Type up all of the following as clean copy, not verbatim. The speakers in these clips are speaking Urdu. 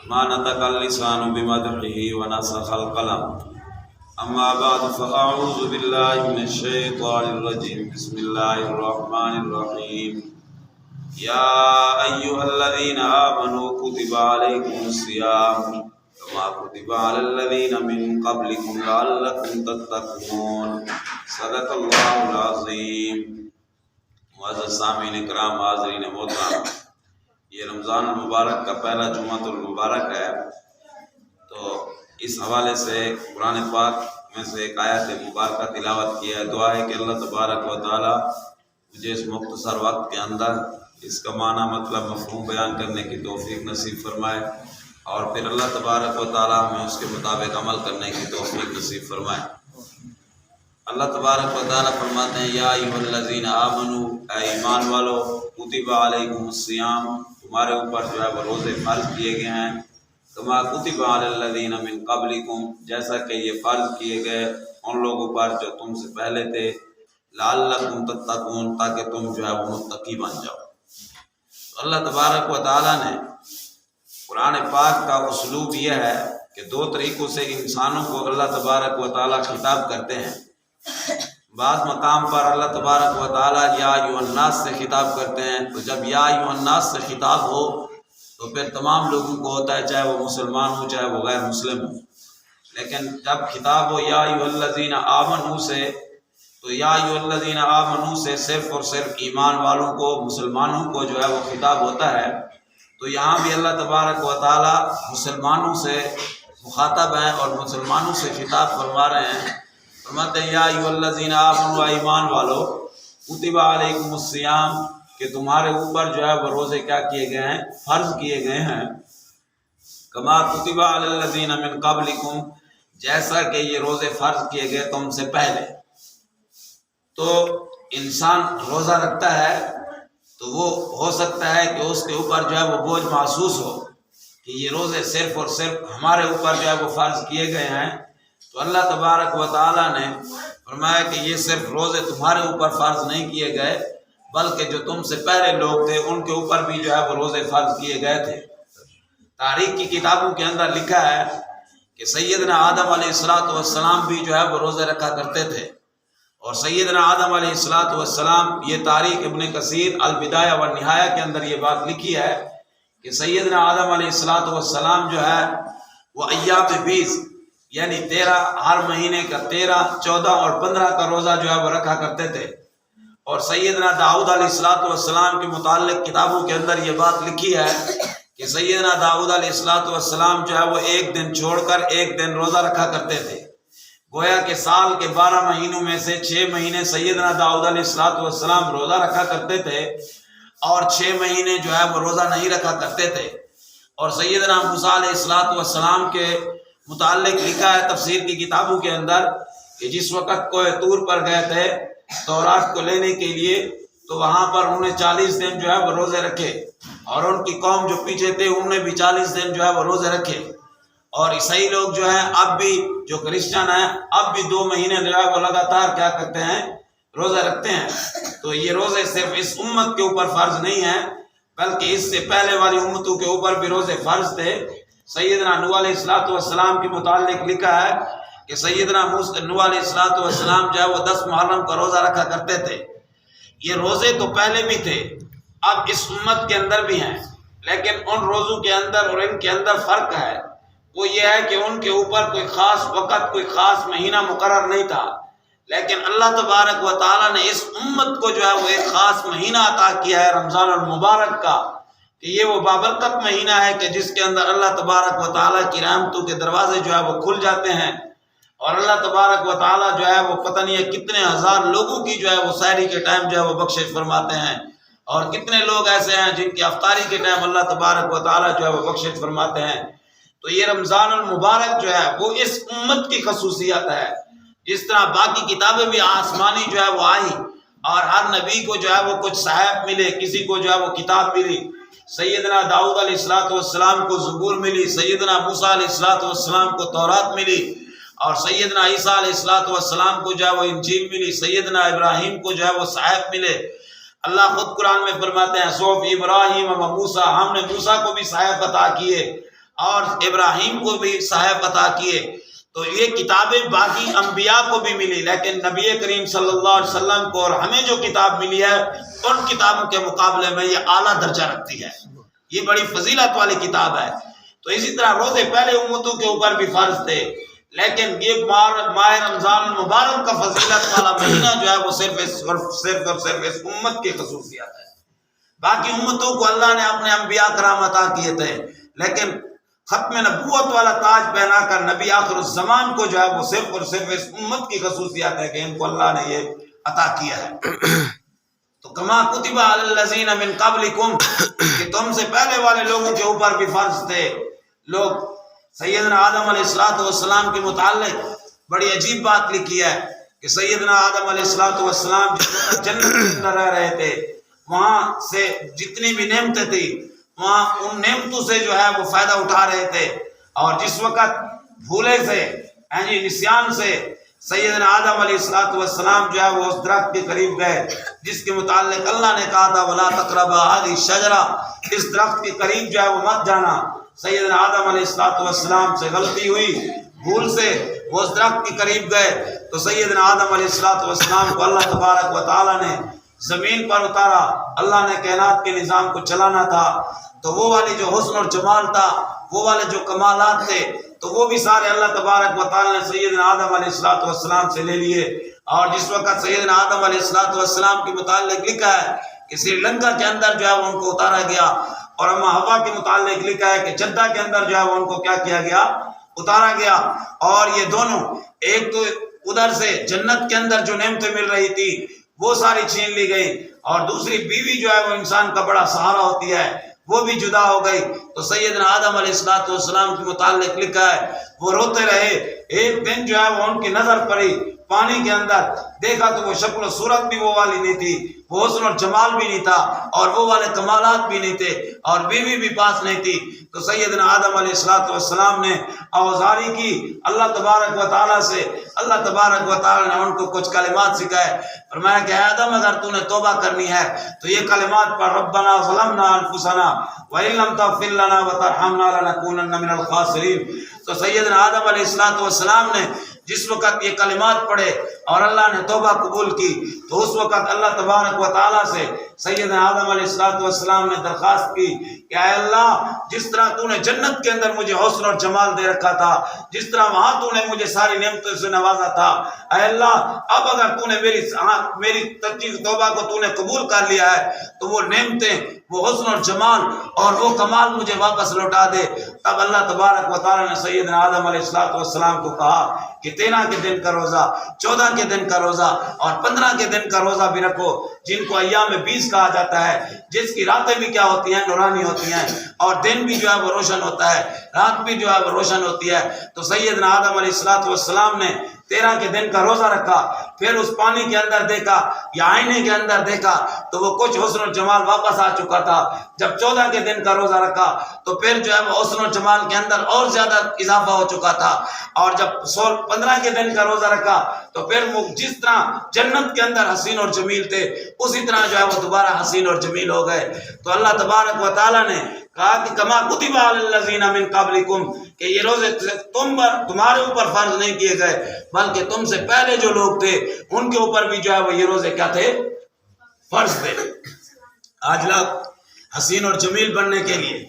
ما نطق اللسان بمدحه ونسخ القلم اما بعد فاعوذ بالله من الشيطان الرجيم بسم الله الرحمن الرحيم يا ايها الذين امنوا كتب عليكم الصيام كما كتب على الذين من قبلكم لعلكم تتقون صدق الله العظيم۔ معزز سامعین اکرام، حاضرین محترم، یہ رمضان المبارک کا پہلا جمعۃ المبارک ہے، تو اس حوالے سے قرآن پاک میں سے ایک آیت مبارکہ تلاوت کی ہے۔ دعا ہے کہ اللہ تبارک و تعالی مجھے اس مختصر وقت کے اندر اس کا معنی مطلب مفہوم بیان کرنے کی توفیق نصیب فرمائے، اور پھر اللہ تبارک و تعالی ہمیں اس کے مطابق عمل کرنے کی توفیق نصیب فرمائے۔ اللہ تبارک و تعالی فرماتے ہیں یا ایھا الذین آمنو، اے ایمان والو، کتب علیکم الصیام، تمہارے اوپر جو ہے وہ روزے فرض کیے گئے ہیں، کما کتب علی الذین من قبلکم، جیسا کہ یہ فرض کیے گئے ان لوگوں پر جو تم سے پہلے تھے، لعلکم تتقون، تاکہ تم جو ہے وہ متقی بن جاؤ۔ تو اللہ تبارک و تعالی نے قرآن پاک کا اسلوب یہ ہے کہ دو طریقوں سے انسانوں کو اللہ تبارک و تعالی خطاب کرتے ہیں۔ بعض مقام پر اللہ تبارک و تعالی یا ایھا الناس سے خطاب کرتے ہیں، تو جب یا ایھا الناس سے خطاب ہو تو پھر تمام لوگوں کو ہوتا ہے، چاہے وہ مسلمان ہو چاہے وہ غیر مسلم ہو۔ لیکن جب خطاب ہو یا ایھا الذین آمنوا سے، تو یا ایھا الذین آمنوا سے صرف اور صرف ایمان والوں کو، مسلمانوں کو جو ہے وہ خطاب ہوتا ہے۔ تو یہاں بھی اللہ تبارک و تعالی مسلمانوں سے مخاطب ہیں اور مسلمانوں سے خطاب فرما رہے ہیں۔ فرماتے ہیں یا ایھا الذین آمنوا، ایمان والو، کتب علیکم الصیام، کہ تمہارے اوپر جو ہے وہ روزے کیا کیے گئے ہیں؟ فرض کیے گئے ہیں، کما کتب علی الذین من قبلکم، جیسا کہ یہ روزے فرض کیے گئے تم سے پہلے۔ تو انسان روزہ رکھتا ہے تو وہ ہو سکتا ہے کہ اس کے اوپر جو ہے وہ بوجھ محسوس ہو کہ یہ روزے صرف اور صرف ہمارے اوپر جو ہے وہ فرض کیے گئے ہیں۔ تو اللہ تبارک و تعالی نے فرمایا کہ یہ صرف روزے تمہارے اوپر فرض نہیں کیے گئے، بلکہ جو تم سے پہلے لوگ تھے ان کے اوپر بھی جو ہے وہ روزے فرض کیے گئے تھے۔ تاریخ کی کتابوں کے اندر لکھا ہے کہ سیدنا آدم علیہ السلام بھی جو ہے وہ روزے رکھا کرتے تھے، اور سیدنا آدم علیہ السلام، یہ تاریخ ابن کثیر البدایہ والنہایہ کے اندر یہ بات لکھی ہے کہ سیدنا آدم علیہ السلام جو ہے وہ ایام 20 یعنی 13 ہر مہینے کا 13، 14 اور 15 کا روزہ جو ہے وہ رکھا کرتے تھے۔ اور سیدنا داؤد علیہ السلام کے متعلق کتابوں کے اندر یہ بات لکھی ہے کہ سیدنا داؤد علیہ السلام جو ہے وہ ایک دن چھوڑ کر ایک دن روزہ رکھا کرتے تھے۔ گویا کہ سال کے 12 مہینوں میں سے 6 مہینے سیدنا داؤد علیہ السلام روزہ رکھا کرتے تھے، اور 6 مہینے جو ہے وہ روزہ نہیں رکھا کرتے تھے۔ اور سیدنا موسیٰ علیہ السلام کے متعلق لکھا ہے تفسیر کی کتابوں کے اندر کہ جس وقت کوہ طور پر گئے تھے تورات کو لینے کے لیے، تو وہاں پر انہوں نے 40 دن جو ہے وہ روزے رکھے، اور ان کی قوم جو پیچھے تھے انہوں نے بھی 40 دن جو ہے وہ روزے رکھے۔ اور عیسائی لوگ جو ہیں اب بھی، جو کرسچن ہیں، اب بھی 2 مہینے جو ہے وہ لگاتار کیا کرتے ہیں؟ روزہ رکھتے ہیں۔ تو یہ روزے صرف اس امت کے اوپر فرض نہیں ہیں، بلکہ اس سے پہلے والی امتوں کے اوپر بھی روزے فرض تھے۔ سیدنا نوح علیہ السلام کے متعلق لکھا ہے کہ سیدنا نوح علیہ السلام جو ہے وہ 10 محرم کا روزہ رکھا کرتے تھے۔ یہ روزے تو پہلے بھی تھے، اب اس امت کے اندر بھی ہیں، لیکن ان روزوں کے اندر اور ان کے اندر فرق ہے۔ وہ یہ ہے کہ ان کے اوپر کوئی خاص وقت، کوئی خاص مہینہ مقرر نہیں تھا، لیکن اللہ تبارک و تعالی نے اس امت کو جو ہے وہ ایک خاص مہینہ عطا کیا ہے رمضان المبارک کا، کہ یہ وہ بابرکت مہینہ ہے کہ جس کے اندر اللہ تبارک و تعالی کی رحمتوں کے دروازے جو ہے وہ کھل جاتے ہیں، اور اللہ تبارک و تعالی جو ہے وہ پتہ نہیں ہے کتنے ہزار لوگوں کی جو ہے وہ سحری کے ٹائم جو ہے وہ بخشش فرماتے ہیں، اور کتنے لوگ ایسے ہیں جن کی افطاری کے ٹائم اللہ تبارک و تعالی جو ہے وہ بخشش فرماتے ہیں۔ تو یہ رمضان المبارک جو ہے وہ اس امت کی خصوصیت ہے۔ جس طرح باقی کتابیں بھی آسمانی جو ہے وہ آئیں، اور ہر نبی کو جو ہے وہ کچھ صحائف ملے، کسی کو جو ہے وہ کتاب ملی۔ سیدنا داؤد علیہ السلام کو زبور ملی، سیدنا موسیٰ علیہ السلام کو تورات ملی، اور سیدنا عیسیٰ علیہ السلام کو جو ہے وہ انجیل ملی، سیدنا ابراہیم کو جو ہے وہ صحائف ملے۔ اللہ خود قرآن میں فرماتے ہیں صحف ابراہیم و موسیٰ، ہم نے موسیٰ کو بھی صحائف عطا کیے، اور ابراہیم کو بھی صحائف عطا کیے، تو یہ کتابیں باقی انبیاء کو بھی ملی، لیکن نبی کریم صلی اللہ علیہ وسلم کو اور ہمیں جو کتاب ملی ہے ان کتابوں کے مقابلے میں یہ اعلیٰ درجہ رکھتی ہے، یہ بڑی فضیلت والی کتاب ہے۔ تو اسی طرح روزے پہلے امتوں کے اوپر بھی فرض تھے، لیکن یہ ماہ رمضان المبارک کا فضیلت والا مہینہ جو ہے وہ صرف اور صرف اس امت کی خصوصیت ہے۔ باقی امتوں کو اللہ نے اپنے انبیاء کرام عطا کیے تھے، لیکن ختم نبوت والا تاج پہنا کر نبی آخر الزمان کو جو ہے وہ صرف اور صرف اس امت کی خصوصیت ہے کہ ان کو اللہ نے یہ عطا کیا ہے۔ تو کما کتب علی الذین من قبلکم، کہ تم سے پہلے والے لوگوں کے اوپر بھی فرض تھے۔ لوگ سیدنا آدم علیہ السلام کے متعلق بڑی عجیب بات لکھی ہے کہ سیدنا آدم علیہ السلام جس وقت جنت کے اندر رہ رہے تھے، وہاں سے جتنی بھی نعمتیں تھی وہاں ان نعمتوں سے جو ہے وہ فائدہ اٹھا رہے تھے، اور جس وقت بھولے سے نسیان سے سیدنا آدم علیہ السلام جو ہے وہ اس درخت کے قریب گئے جس کے متعلق اللہ نے کہا تھا وَلَا تَقْرَبَا هَٰذِهِ الشَّجَرَةَ، اس درخت کے قریب جو ہے وہ مت جانا۔ سیدنا آدم علیہ السلام سے غلطی ہوئی، بھول سے وہ اس درخت کے قریب گئے، تو سیدنا آدم علیہ السلام کو اللہ تبارک و تعالی نے زمین پر اتارا۔ اللہ نے کائنات کے نظام کو چلانا تھا، تو وہ والی جو حسن اور جمال تھا، وہ والے جو کمالات تھے، تو وہ بھی سارے اللہ تبارک و تعالی نے سیدنا آدم علیہ السلام سے لے لیے۔ اور جس وقت سیدنا آدم علیہ السلام کے متعلق لکھا ہے کہ سری لنکا کے اندر جو ہے ان کو اتارا گیا، اور اما حوا کے متعلق لکھا ہے کہ جدہ کے اندر جو ہے ان کو کیا کیا گیا، اتارا گیا۔ اور یہ دونوں ایک تو ادھر سے جنت کے اندر جو نعمتیں مل رہی تھی وہ ساری چھین لی گئی، اور دوسری بیوی جو ہے وہ انسان کا بڑا سہارا ہوتی ہے وہ بھی جدا ہو گئی۔ تو سیدنا آدم علیہ السلام کے متعلق لکھا ہے وہ روتے رہے۔ ایک دن جو ہے وہ ان کی نظر پڑی پانی کے اندر، دیکھا تو وہ شکل و صورت بھی وہ والی نہیں تھی، وہ حسن اور جمال بھی نہیں تھا، اور وہ والے کمالات بھی نہیں تھے، اور بیوی بھی پاس نہیں تھی۔ تو سیدنا آدم علیہ السلام نے آوازاری کی اللہ تبارک و تعالیٰ سے۔ اللہ تبارک و تعالیٰ نے ان کو کچھ کلمات سکھائے، فرمایا کہ آدم اگر تو نے توبہ کرنی ہے تو یہ کلمات پر ربنا ظلمنا انفسنا وَإِن لَّمْ تَغْفِرْ لَنَا وَتَرْحَمْنَا لَنَكُونَنَّ مِنَ الْخَاسِرِينَ۔ تو سیدنا آدم علیہ السلام نے جس وقت یہ کلمات پڑھے اور اللہ نے توبہ قبول کی، تو اس وقت اللہ تبارک و تعالیٰ سے سیدنا آدم علیہ السلام نے درخواست کی کہ اے اللہ، جس طرح تو نے جنت کے اندر مجھے حسن اور جمال دے رکھا تھا، جس طرح وہاں تو نے مجھے ساری نعمتوں سے نوازا تھا، اے اللہ اب اگر تو نے میری تجدید توبہ کو تو نے قبول کر لیا ہے تو وہ نعمتیں، وہ حسن اور جمال اور وہ کمال مجھے واپس لوٹا دے۔ تب اللہ تبارک و تعالیٰ نے سیدنا آدم علیہ السلام کو کہا کہ 13 کے دن کا روزہ، 14 کے دن کا روزہ اور 15 کے دن کا روزہ بھی رکھو، جن کو ایام 20 کہا جاتا ہے، جس کی راتیں بھی کیا ہوتی ہیں، نورانی ہوتی ہیں، اور دن بھی جو ہے وہ روشن ہوتا ہے، رات بھی جو ہے وہ روشن ہوتی ہے۔ تو سیدنا آدم علیہ السلام نے 13 کے دن کا روزہ رکھا، پھر اس پانی کے اندر دیکھا یا آئینے کے اندر دیکھا تو وہ کچھ حسن و جمال واپس آ چکا تھا۔ جب 14 کے دن کا روزہ رکھا تو پھر جو ہے وہ حسن و جمال کے اندر اور زیادہ اضافہ ہو چکا تھا، اور جب 15 کے دن کا روزہ رکھا تو پھر وہ جس طرح جنت کے اندر حسین اور جمیل تھے اسی طرح جو ہے وہ دوبارہ حسین اور جمیل ہو گئے۔ تو اللہ تبارک و تعالیٰ نے کہا کہ کما کتب علی الذین من قبلکم، کہ یہ روزے تمہارے اوپر فرض نہیں کیے گئے بلکہ تم سے پہلے جو لوگ تھے ان کے اوپر بھی جو ہے وہ یہ روزے کیا تھے، فرض تھے۔ آج لوگ حسین اور جمیل بننے کے لیے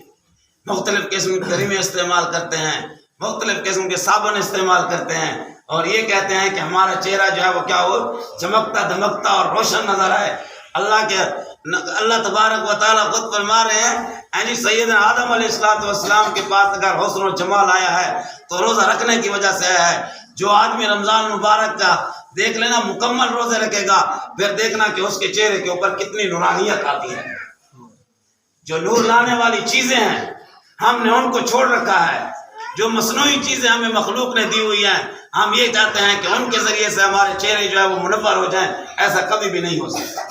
مختلف قسم کی کریمیں استعمال کرتے ہیں، مختلف قسم کے صابن استعمال کرتے ہیں، اور یہ کہتے ہیں کہ ہمارا چہرہ جو ہے وہ کیا ہو، چمکتا دمکتا اور روشن نظر آئے۔ اللہ تبارک و تعالیٰ خود فرما رہے ہیں سیدنا آدم علیہ السلام کے پاس اگر حسن و جمال آیا ہے تو روزہ رکھنے کی وجہ سے آیا ہے۔ جو آدمی رمضان مبارک کا دیکھ لینا مکمل روزے رکھے گا، پھر دیکھنا کہ اس کے چہرے کے اوپر کتنی نورانیت آتی ہے۔ جو نور لانے والی چیزیں ہیں ہم نے ان کو چھوڑ رکھا ہے، جو مصنوعی چیزیں ہمیں مخلوق نے دی ہوئی ہیں ہم یہ چاہتے ہیں کہ ان کے ذریعے سے ہمارے چہرے جو ہے وہ منور ہو جائیں، ایسا کبھی بھی نہیں ہو سکتا۔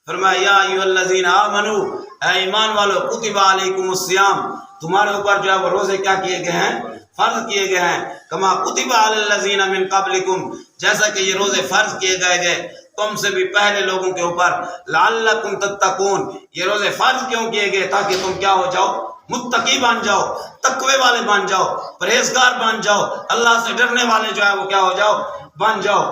فرمایا یا ایھا الذین آمنوا، اے ایمان والو، کتب علیکم الصیام، تمہارے اوپر جو ہے وہ روزے کیا کیے گئے ہیں، فرض کیے گئے ہیں۔ کما کتب علی الذین من قبلکم، جیسا کہ یہ روزے فرض کیے گئے تم سے بھی پہلے لوگوں کے اوپر، لعلکم تتقون، یہ روزے فرض کیوں کیے گئے؟ تاکہ تم کیا ہو جاؤ، متقی بن جاؤ، تقوی والے بن جاؤ، پرہیزگار بن جاؤ، اللہ سے ڈرنے والے جو ہے وہ کیا ہو جاؤ، بن جاؤ۔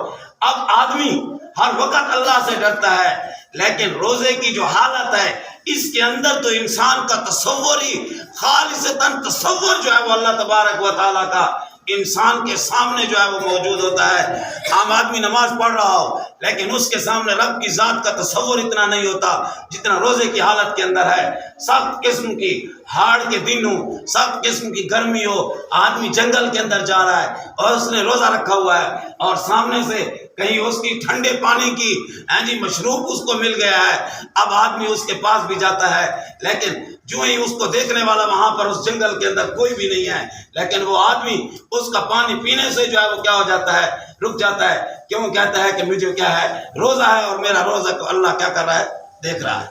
اب آدمی ہر وقت اللہ سے ڈرتا ہے، لیکن روزے کی جو حالت ہے اس کے اندر تو انسان کا تصور ہی خالصتاً تصور جو ہے وہ اللہ تبارک و تعالیٰ کا انسان کے سامنے جو ہے وہ موجود ہوتا ہے۔ عام آدمی نماز پڑھ رہا ہو لیکن اس کے سامنے رب کی ذات کا تصور اتنا نہیں ہوتا جتنا روزے کی حالت کے اندر ہے۔ سخت قسم کی ہاڑ کے دن ہو، سخت قسم کی گرمی ہو، آدمی جنگل کے اندر جا رہا ہے اور اس نے روزہ رکھا ہوا ہے اور سامنے سے کہیں اس کی ٹھنڈے پانی کی مشروب اس کو مل گیا ہے، اب آدمی اس کے پاس بھی جاتا ہے، لیکن جو ہی اس کو دیکھنے والا وہاں پر اس جنگل کے اندر کوئی بھی نہیں ہے، لیکن وہ آدمی اس کا پانی پینے سے جو ہے وہ کیا ہو جاتا ہے، رک جاتا ہے۔ کیوں؟ کہتا ہے کہ مجھے کیا ہے، روزہ ہے اور میرا روزہ کو اللہ کیا کر رہا ہے، دیکھ رہا ہے۔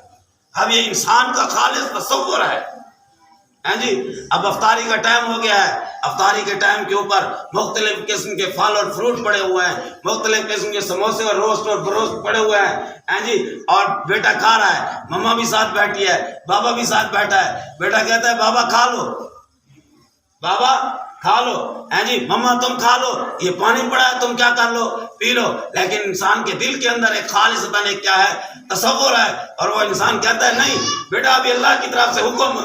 اب یہ انسان کا خالص تصور ہے۔ اب افطاری کا ٹائم ہو گیا ہے، افطاری کے ٹائم کے اوپر مختلف قسم کے پھل اور فروٹ پڑے ہوئے ہیں، مختلف قسم کے سموسے اور روسٹ اور بروسٹ پڑے ہوئے ہیں اور بیٹا کھا رہا ہے، مما بھی ساتھ بیٹھی ہے، بابا بھی ساتھ بیٹھا ہے۔ بیٹا کہتا ہے بابا کھا لو، بابا کھا لو، مما تم کھا لو، یہ پانی پڑا ہے تم کیا کر لو، پی لو۔ لیکن انسان کے دل کے اندر ایک خالصتاً ایک کیا ہے، تصور ہے، اور وہ انسان کہتا ہے نہیں بیٹا ابھی اللہ کی طرف سے حکم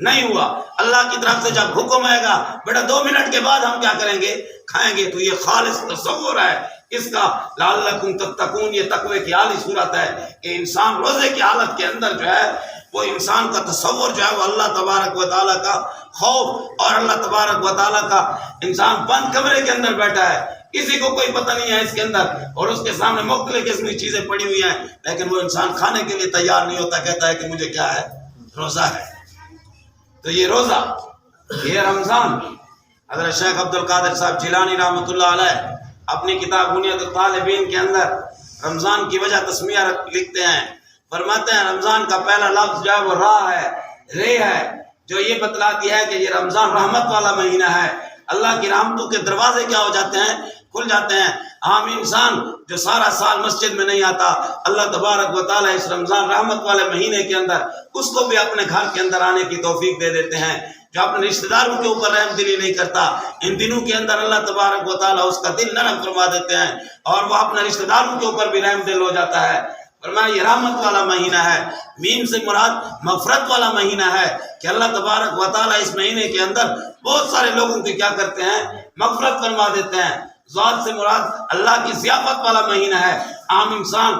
نہیں ہوا، اللہ کی طرف سے جب حکم آئے گا بیٹا 2 منٹ کے بعد ہم کیا کریں گے، کھائیں گے۔ تو یہ خالص تصور ہے اس کا، لعلکم تتقون، یہ تقوی کی اعلی صورت ہے کہ انسان روزے کی حالت کے اندر جو ہے وہ انسان کا تصور جو ہے وہ اللہ تبارک و تعالیٰ کا خوف، اور اللہ تبارک و تعالیٰ کا انسان بند کمرے کے اندر بیٹھا ہے، کسی کو کوئی پتہ نہیں ہے اس کے اندر، اور اس کے سامنے مختلف قسم کی چیزیں پڑی ہوئی ہیں، لیکن وہ انسان کھانے کے لیے تیار نہیں ہوتا، کہتا ہے کہ مجھے کیا ہے، روزہ ہے۔ تو یہ روزہ، یہ رمضان، حضرت شیخ عبد القادر صاحب جیلانی رحمۃ اللہ علیہ اپنی کتاب بنیاد الطالبین کے اندر رمضان کی وجہ تسمیہ لکھتے ہیں، فرماتے ہیں رمضان کا پہلا لفظ جو ہے وہ راہ ہے، رے ہے، جو یہ بتلاتی ہے کہ یہ رمضان رحمت والا مہینہ ہے، اللہ کی رحمتوں کے دروازے کیا ہو جاتے ہیں، کھل جاتے ہیں۔ عام انسان جو سارا سال مسجد میں نہیں آتا، اللہ تبارک و تعالیٰ اس رمضان رحمت والے مہینے کے اندر اس کو بھی اپنے گھر کے اندر آنے کی توفیق دے دیتے ہیں۔ جو اپنے رشتہ داروں کے اوپر رحم دلی نہیں کرتا، ان دنوں کے اندر اللہ تبارک و تعالیٰ اس کا دل نرم فرما دیتے ہیں اور وہ اپنے رشتہ داروں کے اوپر بھی رحم دل ہو جاتا ہے۔ فرمایا یہ رحمت والا مہینہ ہے، میم سے مراد مغفرت والا مہینہ ہے کہ اللہ تبارک و تعالیٰ اس مہینے کے اندر بہت سارے لوگوں کے کیا کرتے ہیں، مغفرت فرما دیتے ہیں۔ ذات سے مراد اللہ کی ضیافت والا مہینہ ہے۔ عام انسان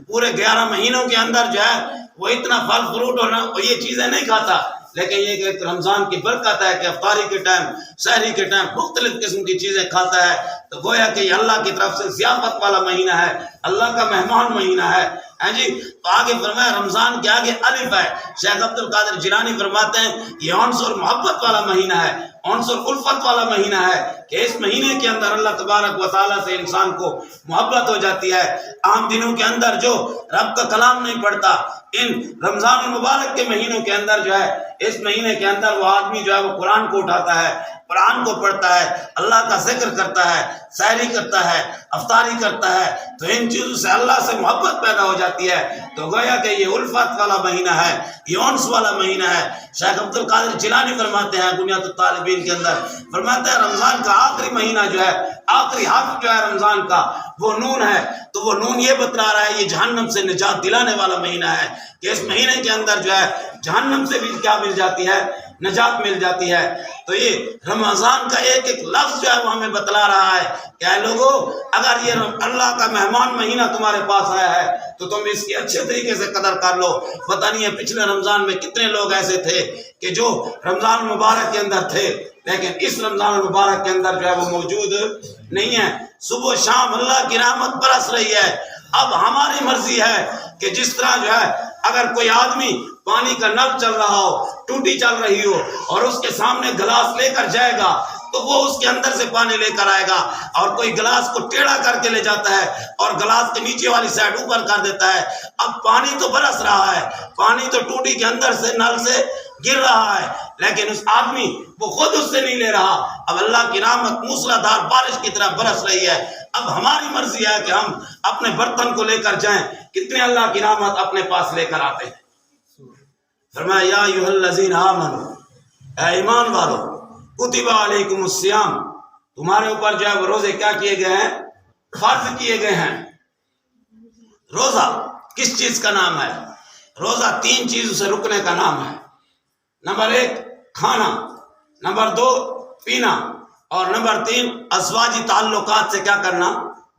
پورے 11 مہینوں کے اندر جو ہے وہ اتنا پھل فروٹ اور یہ چیزیں نہیں کھاتا، لیکن یہ کہ رمضان کی برکت ہے کہ افطاری کے ٹائم، سحری کے ٹائم مختلف قسم کی چیزیں کھاتا ہے، تو گویا کہ یہ اللہ کی طرف سے ضیافت والا مہینہ ہے، اللہ کا مہمان مہینہ ہے۔ تو آگے فرمایا رمضان کے آگے الف ہے۔ شیخ عبد القادر جیلانی فرماتے ہیں یہ عنصر محبت والا مہینہ ہے، عنصر الفت والا مہینہ ہے کہ اس مہینے کے اندر اللہ تبارک و تعالیٰ سے انسان کو محبت ہو جاتی ہے۔ عام دنوں کے اندر جو رب کا کلام نہیں پڑھتا، ان رمضان المبارک کے مہینوں کے اندر جو ہے، اس مہینے کے اندر وہ آدمی جو ہے وہ قرآن کو اٹھاتا ہے، قرآن کو پڑھتا ہے، اللہ کا ذکر کرتا ہے، سحری کرتا ہے، افطاری کرتا ہے، تو ان چیزوں سے اللہ سے محبت پیدا ہو جاتی ہے۔ تو گویا کہ یہ الفت والا مہینہ ہے، یہ انس والا مہینہ ہے۔ شیخ عبد القادر جیلانی فرماتے ہیں بنیاد الطالبین کے اندر، فرماتے ہیں رمضان کا آخری مہینہ جو ہے، آخری حرف جو ہے رمضان کا وہ نون ہے، تو وہ نون یہ بتلا رہا ہے یہ جہنم سے نجات دلانے والا مہینہ ہے کہ اس مہینے کے اندر جو ہے جہنم سے بھی کیا مل جاتی ہے، نجات مل جاتی ہے۔ تو یہ رمضان کا ایک ایک لفظ جو ہے وہ ہمیں بتلا رہا ہے کہ اے لوگو، اگر یہ اللہ کا مہمان مہینہ تمہارے پاس آیا ہے تو تم اس کی اچھے طریقے سے قدر کر لو۔ پتہ نہیں ہے پچھلے رمضان میں کتنے لوگ ایسے تھے کہ جو رمضان مبارک کے اندر تھے لیکن اس رمضان مبارک کے اندر جو ہے وہ موجود نہیں ہے۔ صبح و شام اللہ کی رحمت برس رہی ہے، اب ہماری مرضی ہے کہ جس طرح جو ہے اگر کوئی آدمی پانی کا نل چل رہا ہو، ٹوٹی چل رہی ہو اور اس کے سامنے گلاس لے کر جائے گا تو وہ اس کے اندر سے پانی لے کر آئے گا، اور کوئی گلاس کو ٹیڑھا کر کے لے جاتا ہے اور گلاس کے نیچے والی سائڈ اوپر کر دیتا ہے۔ اب پانی تو برس رہا ہے، پانی تو ٹوٹی کے اندر سے نل سے گر رہا ہے، لیکن اس آدمی وہ خود اس سے نہیں لے رہا۔ اب اللہ کی رحمت موسلا دھار بارش کی طرح برس رہی ہے، اب ہماری مرضی ہے کہ ہم اپنے برتن کو لے کر جائیں۔ کتنے اللہ کی رحمت اپنے پاس لے کر آتے ہیں۔ فرمایا یا ایھا الذین آمنوا، اے ایمان والو، کتب علیکم الصیام، تمہارے اوپر جو ہے وہ روزے کیا کیے گئے ہیں؟ فرض کیے گئے ہیں۔ روزہ کس چیز کا نام ہے؟ روزہ 3 چیزوں سے رکنے کا نام ہے۔ نمبر 1 کھانا، نمبر 2 پینا، اور نمبر 3 ازواجی تعلقات سے کیا کرنا؟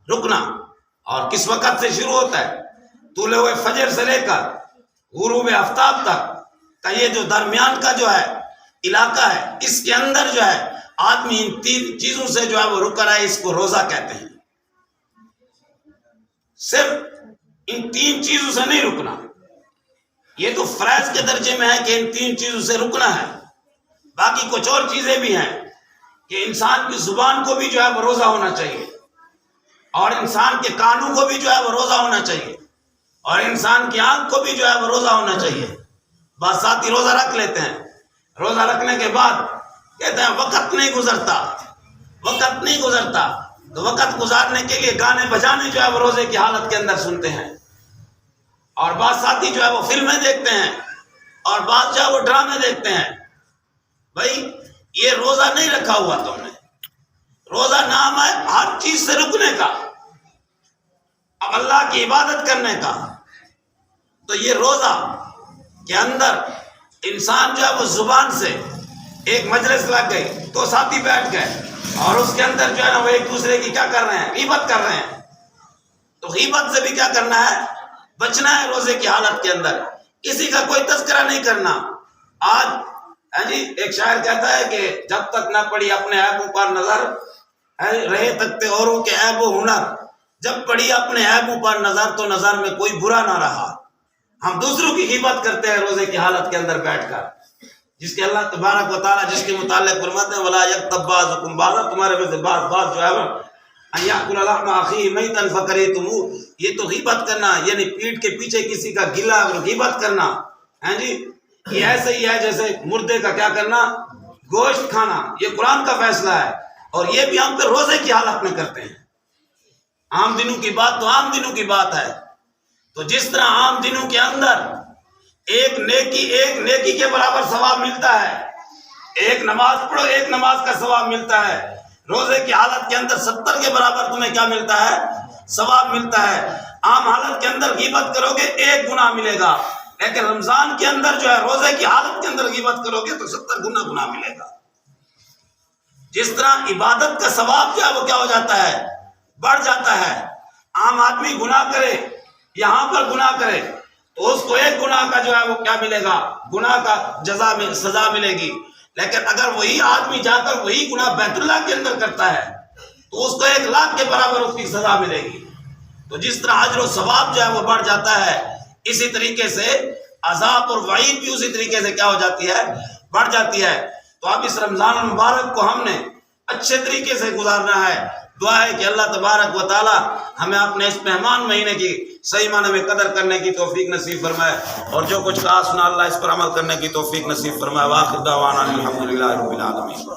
رکنا۔ اور کس وقت سے شروع ہوتا ہے؟ طلوع فجر سے لے کر غروب آفتاب تک کا یہ جو درمیان کا جو ہے علاقہ ہے، اس کے اندر جو ہے آدمی ان 3 چیزوں سے جو ہے وہ رک رہا ہے، اس کو روزہ کہتے ہیں۔ صرف ان 3 چیزوں سے نہیں رکنا، یہ تو فرائض کے درجے میں ہے کہ ان 3 چیزوں سے رکنا ہے۔ باقی کچھ اور چیزیں بھی ہیں کہ انسان کی زبان کو بھی جو ہے وہ روزہ ہونا چاہیے، اور انسان کے کانوں کو بھی جو ہے وہ روزہ ہونا چاہیے، اور انسان کی آنکھ کو بھی جو ہے وہ روزہ ہونا چاہیے۔ بعض ساتھی روزہ رکھ لیتے ہیں، روزہ رکھنے کے بعد کہتے ہیں وقت نہیں گزرتا، وقت نہیں گزرتا، تو وقت گزارنے کے لیے گانے بجانے جو ہے وہ روزے کی حالت کے اندر سنتے ہیں، اور بعض ساتھی جو ہے وہ فلمیں دیکھتے ہیں، اور بعض جو ہے وہ ڈرامے دیکھتے ہیں۔ بھائی یہ روزہ نہیں رکھا ہوا تم نے، روزہ نام ہے ہر چیز سے رکنے کا، اب اللہ کی عبادت کرنے کا۔ تو یہ روزہ کے اندر انسان جو ہے وہ زبان سے ایک مجلس لگ گئی، تو ساتھی بیٹھ گئے اور اس کے اندر جو ہے نا وہ ایک دوسرے کی کیا کر رہے ہیں؟ غیبت کر رہے ہیں۔ تو غیبت سے بھی کیا کرنا ہے؟ بچنا ہے روزے کی حالت کے اندر، کسی کا کوئی تذکرہ نہیں کرنا۔ آج ایک شاعر کہتا ہے کہ جب تک نہ پڑی اپنے عیبوں پر نظر، رہے تکتے اوروں کے عیب و ہنر، جب پڑی اپنے عیبوں پر نظر تو نظر میں کوئی برا نہ رہا۔ ہم دوسروں کی غیبت کرتے ہیں روزے کی حالت کے اندر بیٹھ کر، جس کے اللہ تبارک و تعالیٰ جس کے متعلق فرماتے ہیں وَلَا يَغْتَبْ بَعْضُكُمْ بَعْضًا، تمہارے میں سے بعض جو ہے أَن يَأْكُلَ لَحْمَ أَخِيهِ مَيْتًا فَكَرِهْتُمُوهُ، یہ تو غیبت کرنا، یعنی پیٹھ کے پیچھے کسی کا گلا غیبت کرنا ہے جی، یہ ایسے ہی ہے جیسے مردے کا کیا کرنا؟ گوشت کھانا۔ یہ قرآن کا فیصلہ ہے، اور یہ بھی ہم پہ روزے کی حالت میں کرتے ہیں۔ عام دنوں کی بات تو عام دنوں کی بات ہے، تو جس طرح عام دنوں کے اندر ایک نیکی کے برابر ثواب ملتا ہے، ایک نماز پڑھو ایک نماز کا ثواب ملتا ہے، روزے کی حالت کے اندر 70 کے برابر تمہیں کیا ملتا ہے؟ ثواب ملتا ہے۔ عام حالت کے اندر غیبت کرو گے 1 گناہ ملے گا، لیکن رمضان کے اندر جو ہے روزے کی حالت کے اندر غیبت کرو گے تو 70 گنا ملے گا۔ جس طرح عبادت کا ثواب جو ہے وہ کیا ہو جاتا ہے؟ بڑھ جاتا ہے۔ عام آدمی گناہ کرے، یہاں پر گناہ کرے تو اس کو 1 گناہ کا جو ہے وہ کیا ملے گا؟ گناہ کا سزا ملے گی، لیکن اگر وہی آدمی جا کر وہی گناہ بیت اللہ کے اندر کرتا ہے تو اس کو 1 لاکھ کے برابر اس کی سزا ملے گی۔ تو جس طرح اجر و ثواب جو ہے وہ بڑھ جاتا ہے، اسی طریقے سے عذاب اور وعید بھی اسی طریقے سے کیا ہو جاتی ہے؟ بڑھ جاتی ہے۔ تو اب اس رمضان المبارک کو ہم نے اچھے طریقے سے گزارنا ہے۔ دعا ہے کہ اللہ تبارک و تعالی ہمیں اپنے اس مہمان مہینے کی صحیح معنی میں قدر کرنے کی توفیق نصیب فرمائے، اور جو کچھ کہا سنا اللہ اس پر عمل کرنے کی توفیق نصیب فرمائے۔ وآخر دعوانا الحمدللہ رب العالمین۔